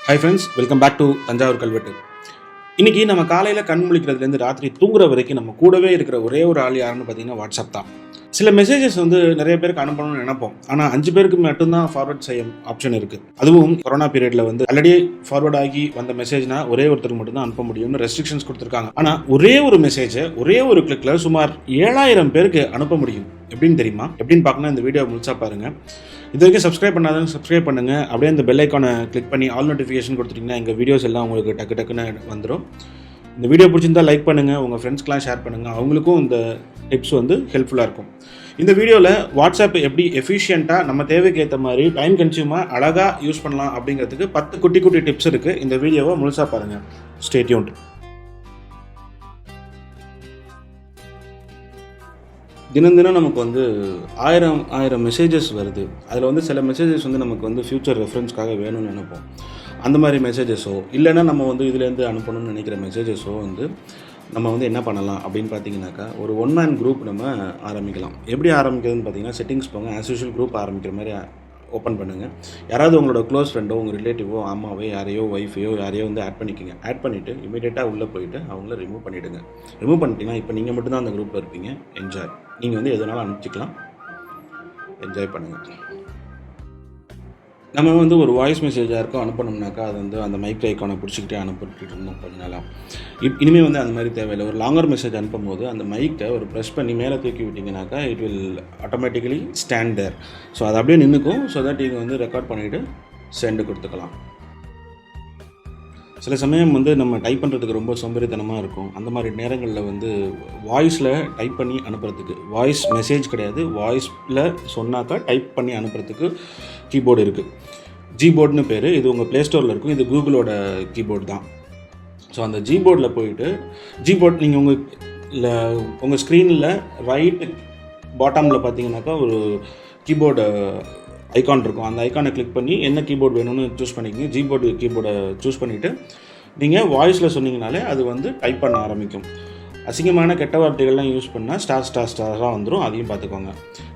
Hi friends, welcome back to Thanjavur Kalvettu. இன்றைக்கி நம்ம காலையில் கண் முழிக்கிறதுலேருந்து ராத்திரி தூங்குற வரைக்கும் நம்ம கூடவே இருக்கிற ஒரே ஒரு ஆள் யாருன்னு பார்த்தீங்கன்னா வாட்ஸ்அப் தான். சில மெசேஜஸ் நிறைய பேருக்கு அனுப்பணும்னு நினைப்போம். ஆனால் 5 பேருக்கு மட்டும்தான் ஃபார்வர்ட் செய்ய ஆப்ஷன் இருக்குது. அதுவும் கொரோனா பீரியடில் ஆல்ரெடி ஃபார்வர்ட் ஆகி வந்த மெசேஜ்னா ஒரே ஒருத்தருக்கு மட்டும்தான் அனுப்ப முடியும்னு ரெஸ்ட்ரிக்ஷன்ஸ் கொடுத்துருக்காங்க. ஆனால் ஒரே ஒரு மெசேஜை ஒரே ஒரு கிளிக்கில் சுமார் 7000 பேருக்கு அனுப்ப முடியும். எப்படின்னு தெரியுமா? எப்படின்னு பார்க்கணும், இந்த வீடியோ முழுசா பாருங்கள். இது வரைக்கும் சப்ஸ்கிரைப் பண்ணாதவங்க சப்ஸ்கிரைப் பண்ணுங்கள். அப்படியே இந்த பெல் ஐக்கானை கிளிக் பண்ணி ஆல் நோட்டிஃபிகேஷன் கொடுத்துட்டிங்கன்னா எங்கள் வீடியோஸ் எல்லாம் உங்களுக்கு டக்குன்னு வந்துடும். இந்த வீடியோ பிடிச்சிருந்தால் லைக் பண்ணுங்கள், உங்கள் ஃப்ரெண்ட்ஸ்க்கெலாம் ஷேர் பண்ணுங்கள். அவங்களுக்கும் இந்த டிப்ஸ் ஹெல்ப்ஃபுல்லாக இருக்கும். இந்த வீடியோவில் வாட்ஸ்அப் எப்படி எஃபிஷியண்ட்டாக நம்ம தேவைக்கு ஏற்ற மாதிரி டைம் கன்சியூமாக அழகாக யூஸ் பண்ணலாம் அப்படிங்கிறதுக்கு 10 குட்டி டிப்ஸ் இருக்குது. இந்த வீடியோவை முழுசாக பாருங்கள். Stay tuned. தினம் நமக்கு ஆயிரம் மெசேஜஸ் வருது. அதில் சில மெசேஜஸ் நமக்கு ஃப்யூச்சர் ரெஃபரன்ஸ்க்காக வேணும்னு நினைப்போம். அந்த மாதிரி மெசேஜஸோ இல்லைன்னா நம்ம இதுலேருந்து அனுப்பணும்னு நினைக்கிற மெசேஜஸோ நம்ம என்ன பண்ணலாம் அப்படின்னு பார்த்தீங்கன்னாக்கா, ஒரு ஒன் மேன் குரூப் நம்ம ஆரம்பிக்கலாம். எப்படி ஆரம்பிக்கிறதுன்னு பார்த்தீங்கன்னா, செட்டிங்ஸ் போங்க, ஆஸ் யூஷுவல் குரூப் ஆரம்பிக்கிற மாதிரி ஓப்பன் பண்ணுங்கள். யாராவது உங்களோட க்ளோஸ் ஃப்ரெண்டோ, உங்கள் ரிலேட்டிவோ, அம்மாவோ, யாரையோ, ஒய்ஃபையோ யாரையோ ஆட் பண்ணிக்கோங்க. ஆட் பண்ணிவிட்டு இமீடியட்டாக உள்ளே போயிட்டு அவங்கள ரிமூவ் பண்ணிவிடுங்க. ரிமூவ் பண்ணிட்டீங்கன்னா இப்போ நீங்கள் மட்டும்தான் அந்த குரூப்பில் இருப்பீங்க. என்ஜாய். நீங்கள் எதுனாலும் அனுப்பிச்சிக்கலாம். என்ஜாய் பண்ணுங்கள். நம்ம ஒரு வாய்ஸ் மெசேஜாக இருக்கும் அனுப்பணும்னாக்கா, அது அந்த மைக் ஐக்கானை பிடிச்சிக்கிட்டே அனுப்பிட்டு இருந்தோம் கொஞ்ச நாளாக. இனிமேல் அந்த மாதிரி தேவையில்லை. ஒரு லாங்கர் மெசேஜ் அனுப்பும்போது அந்த மைக்கை ஒரு ப்ரெஸ் பண்ணி மேலே தூக்கி விட்டிங்கனாக்கா it will automatically stand there. So அது அப்படியே நின்றுக்கும். ஸோ தட் நீங்கள் ரெக்கார்ட் பண்ணிவிட்டு சென்டு கொடுத்துக்கலாம். சில சமயம் நம்ம டைப் பண்ணுறதுக்கு ரொம்ப சோம்பேறித்தனமாக இருக்கும். அந்த மாதிரி நேரங்களில் வாய்ஸில் டைப் பண்ணி அனுப்புறதுக்கு, வாய்ஸ் மெசேஜ் கிடையாது, வாய்ஸில் சொன்னாக்கா டைப் பண்ணி அனுப்புறதுக்கு கீபோர்டு இருக்குது. GBoardனு பேர். இது உங்கள் ப்ளே ஸ்டோரில் இருக்கும். இது கூகுளோட கீபோர்டு தான். ஸோ அந்த GBoardல் போயிட்டு GBoard நீங்கள் உங்கள் ஸ்க்ரீனில் ரைட் பாட்டமில் பார்த்தீங்கன்னாக்கா ஒரு கீபோர்டு ஐக்கான் இருக்கும். அந்த ஐக்கானை கிளிக் பண்ணி என்ன கீபோர்டு வேணும்னு சூஸ் பண்ணிக்கோங்க. GBoard கீபோர்டை சூஸ் பண்ணிவிட்டு நீங்கள் வாய்ஸில் சொன்னீங்கனாலே அது டைப் பண்ண ஆரம்பிக்கும். அசிங்கமான கெட்ட வார்த்தைகள்லாம் யூஸ் பண்ணால் ஸ்டாராக வந்துடும். அதையும் பார்த்துக்கோங்க.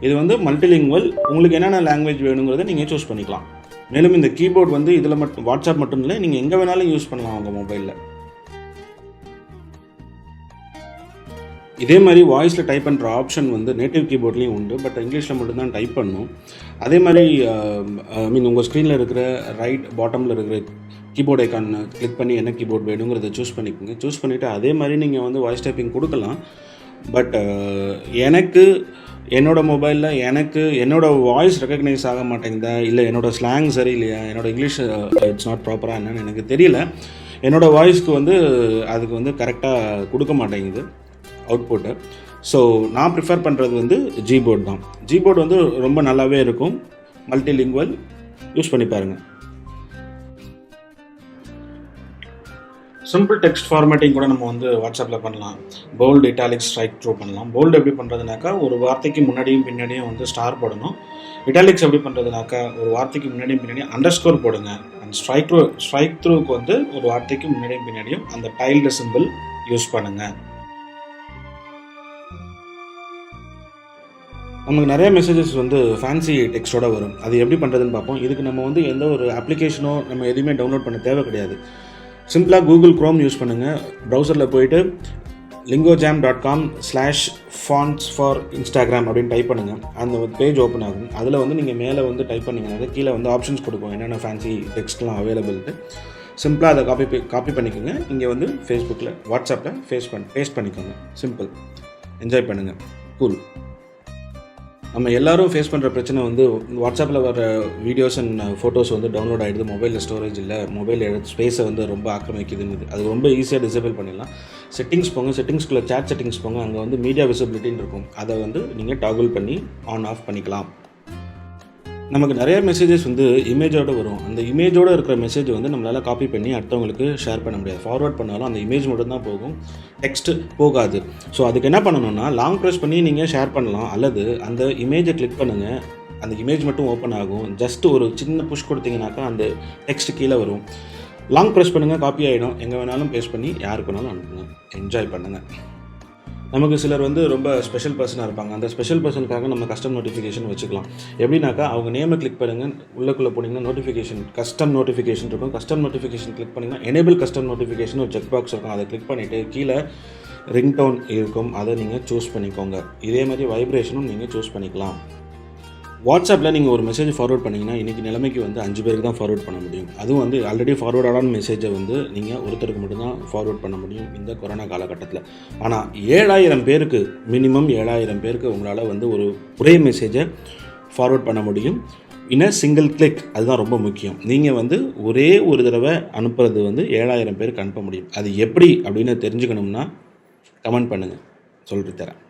இது மல்டிலிங்குவல். உங்களுக்கு என்னென்ன லாங்குவேஜ் வேணுங்கிறத நீங்கள் சூஸ் பண்ணிக்கலாம். மேலும் இந்த கீபோர்டு இதில் மட்டும் வாட்ஸ்அப் மட்டும் இல்லை, நீங்கள் எங்கே வேணாலும் யூஸ் பண்ணலாம் உங்கள் மொபைலில். இதே மாதிரி வாய்ஸில் டைப் பண்ணுற ஆப்ஷன் நேட்டிவ் கீபோர்ட்லேயும் உண்டு. பட் இங்கிலீஷில் மட்டும்தான் டைப் பண்ணணும். அதே மாதிரி உங்கள் ஸ்க்ரீனில் இருக்கிற ரைட் பாட்டமில் இருக்கிற கீபோர்டு ஐக்கான் கிளிக் பண்ணி என்ன கீபோர்டு வேணுங்கிறத சூஸ் பண்ணிக்கோங்க. சூஸ் பண்ணிவிட்டு அதே மாதிரி நீங்கள் வாய்ஸ் டைப்பிங் கொடுக்கலாம். பட் என்னோடய மொபைலில் என்னோடய வாய்ஸ் ரெக்கக்னைஸ் ஆக மாட்டேங்குதா, இல்லை என்னோடய ஸ்லாங் சரியில்லையா, என்னோடய இங்கிலீஷ் இட்ஸ் நாட் ப்ராப்பராக என்னன்னு எனக்கு தெரியல. என்னோடய வாய்ஸ்க்கு அதுக்கு கரெக்டாக கொடுக்க மாட்டேங்குது அவுட்புட்டு. ஸோ நான் ப்ரிஃபர் பண்ணுறது GBoard தான். GBoard ரொம்ப நல்லாவே இருக்கும். மல்டிலிங்குவல். யூஸ் பண்ணி பாருங்கள். சிம்பிள் டெக்ஸ்ட் ஃபார்மேட்டிங் கூட நம்ம வாட்ஸ்அப்பில் பண்ணலாம். போல்டு, இட்டாலிக்ஸ், ஸ்ட்ரைக்த்ரூ பண்ணலாம். போல்டு எப்படி பண்ணுறதுனாக்கா, ஒரு வார்த்தைக்கு முன்னாடியும் பின்னாடியும் ஸ்டார் போடணும். இட்டாலிக்ஸ் எப்படி பண்ணுறதுனாக்கா, ஒரு வார்த்தைக்கு முன்னாடியும் பின்னாடியும் அண்டர்ஸ்கோர் போடுங்க. அண்ட் ஸ்ட்ரைக்த்ரூக்கு ஒரு வார்த்தைக்கு முன்னாடியும் பின்னாடியும் அந்த டைல்டு சிம்பிள் யூஸ் பண்ணுங்கள். நமக்கு நிறைய மெசேஜஸ் ஃபேன்சி டெக்ஸ்ட்டோட வரும். அது எப்படி பண்ணுறதுன்னு பார்ப்போம். இதுக்கு நம்ம எந்த ஒரு அப்ளிகேஷனோ நம்ம எதுவுமே டவுன்லோட் பண்ண தேவை கிடையாது. சிம்பிளாக கூகுள் க்ரோம் யூஸ் பண்ணுங்கள். ப்ரௌசரில் போயிட்டு lingojam.com/fonts for Instagram அப்படின்னு டைப் பண்ணுங்கள். அந்த பேஜ் ஓப்பன் ஆகும். அதில் நீங்கள் மேலே டைப் பண்ணிங்கன்னா கீழே ஆப்ஷன்ஸ் கொடுக்கும், என்னென்ன ஃபேன்சி டெக்ஸ்ட்லாம் அவைலபிள்ட்டு. சிம்பிளாக அதை காப்பி பண்ணிக்கோங்க. இங்கே ஃபேஸ்புக்கில், வாட்ஸ்அப்பில் பேஸ்ட் பண்ணிக்கோங்க. சிம்பிள். என்ஜாய் பண்ணுங்கள். கூல். நம்ம எல்லோரும் ஃபேஸ் பண்ணுற பிரச்சனை வாட்ஸ்அப்பில் வர வீடியோஸ் அண்ட் ஃபோட்டோஸ் டவுன்லோட் ஆகிடுது. மொபைலில் ஸ்டோரேஜ் இல்லை, மொபைல் ஸ்பேஸை ரொம்ப ஆக்கிரமிக்குதுன்னு. அது ரொம்ப ஈஸியாக டிசேபிள் பண்ணிடலாம். செட்டிங்ஸ் போங்க. செட்டிங்ஸ்குள்ளே சேட் செட்டிங்ஸ் போங்க. அங்கே மீடியா விசிபிலிட்டின்னு இருக்கும். அதை நீங்கள் டாகுல் பண்ணி ஆன் ஆஃப் பண்ணிக்கலாம். நமக்கு நிறைய மெசேஜஸ் இமேஜோடு வரும். அந்த இமேஜோடு இருக்கிற மெசேஜ் நம்மளால் காப்பி பண்ணி அடுத்தவங்களுக்கு ஷேர் பண்ண முடியாது. ஃபார்வர்ட் பண்ணாலும் அந்த இமேஜ் மட்டும்தான் போகும், டெக்ஸ்ட் போகாது. ஸோ அதுக்கு என்ன பண்ணணும்னா, லாங் ப்ரெஸ் பண்ணி நீங்கள் ஷேர் பண்ணலாம். அல்லது அந்த இமேஜை கிளிக் பண்ணுங்கள். அந்த இமேஜ் மட்டும் ஓப்பன் ஆகும். ஜஸ்ட் ஒரு சின்ன புஷ் கொடுத்தீங்கன்னாக்கா அந்த டெக்ஸ்ட் கீழே வரும். லாங் ப்ரெஸ் பண்ணுங்கள், காப்பி ஆகிடும். எங்கே வேணாலும் பேஸ்ட் பண்ணி யாருக்கு வேணாலும் அனுப்புங்க. என்ஜாய் பண்ணுங்கள். நமக்கு சிலர் வந்து ரொம்ப ஸ்பெஷல் பர்சனாக இருப்பாங்க. அந்த ஸ்பெஷல் பர்சனுக்காக நம்ம கஸ்டம் நோட்டிஃபிகேஷன் வச்சுக்கலாம். எப்படின்னாக்கா அவங்க நேமை கிளிக் பண்ணுங்கள், உள்ளுக்குள்ளே போனீங்கன்னா நோட்டிஃபிகேஷன் கஸ்டம் நோட்டிஃபிகேஷன் இருக்கும். கஸ்டம் நோட்டிஃபிகேஷன் கிளிக் பண்ணிங்கன்னா எனேபிள் கஸ்டம் நோட்டிஃபிகேஷன் ஒரு செக் பாக்ஸ் இருக்கும். அதை கிளிக் பண்ணிவிட்டு கீழே ரிங்டோன் இருக்கும், அதை நீங்கள் சூஸ் பண்ணிக்கோங்க. இதே மாதிரி வைப்ரேஷனும் நீங்கள் சூஸ் பண்ணிக்கலாம். வாட்ஸ்அப்பில் நீங்கள் ஒரு மெசேஜ் ஃபார்வர்ட் பண்ணிங்கன்னா இன்றைக்கி நிலைமைக்கு வந்து 5 பேருக்கு தான் ஃபார்வர்ட் பண்ண முடியும். அதுவும் வந்து ஆல்ரெடி ஃபார்வர்டான மெசேஜை வந்து நீங்கள் ஒருத்தருக்கு மட்டும்தான் ஃபார்வர்ட் பண்ண முடியும் இந்த கொரோனா காலகட்டத்தில். ஆனால் 7000 பேருக்கு மினிமம் 7000 பேருக்கு உங்களால் வந்து ஒரே மெசேஜை ஃபார்வர்ட் பண்ண முடியும். இன்னும் சிங்கிள் கிளிக், அதுதான் ரொம்ப முக்கியம். நீங்கள் வந்து ஒரே ஒரு தடவை அனுப்புறது வந்து 7000 பேருக்கு அனுப்ப முடியும். அது எப்படி அப்படின்னு தெரிஞ்சுக்கணும்னா கமெண்ட் பண்ணுங்கள், சொல்லிட்டு தரேன்.